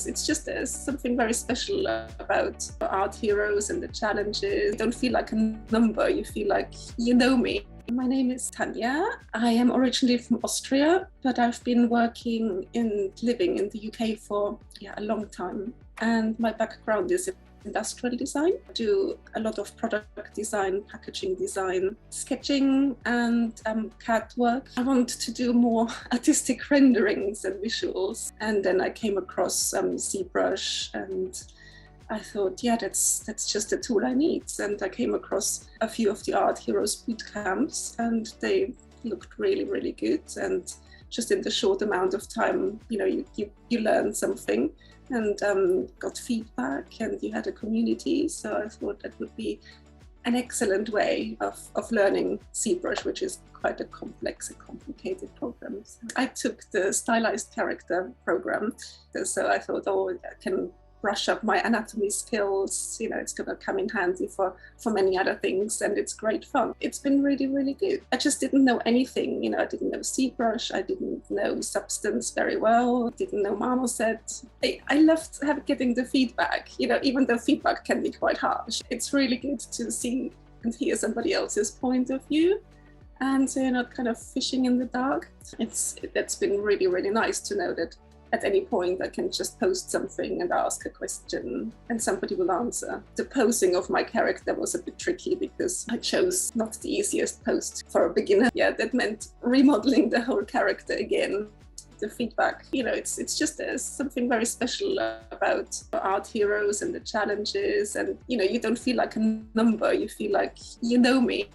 it's just there's something very special about art heroes and the challenges. You don't feel like a number, you feel like you know me. My name is Tanja. I am originally from Austria, but I've been working and living in the UK for a long time. And my background is in industrial design. I do a lot of product design, packaging design, sketching and CAD work. I wanted to do more artistic renderings and visuals. And then I came across ZBrush and I thought, that's just a tool I need. And I came across a few of the Art Heroes Bootcamps and they looked really, really good. And just in the short amount of time, you learn something and got feedback and you had a community. So I thought that would be an excellent way of learning ZBrush, which is quite a complex and complicated program. So I took the Stylized Character program. So I thought, I can brush up my anatomy skills, it's going to come in handy for many other things, and it's great fun. It's been really, really good. I just didn't know anything, I didn't know ZBrush, I didn't know Substance very well, didn't know Marmoset. I loved getting the feedback, even though feedback can be quite harsh. It's really good to see and hear somebody else's point of view. And so you're not kind of fishing in the dark. That's been really, really nice to know that at any point I can just post something and ask a question and somebody will answer. The posing of my character was a bit tricky because I chose not the easiest post for a beginner. That meant remodeling the whole character again. The feedback, it's just there's something very special about art heroes and the challenges, and you don't feel like a number, you feel like you know me.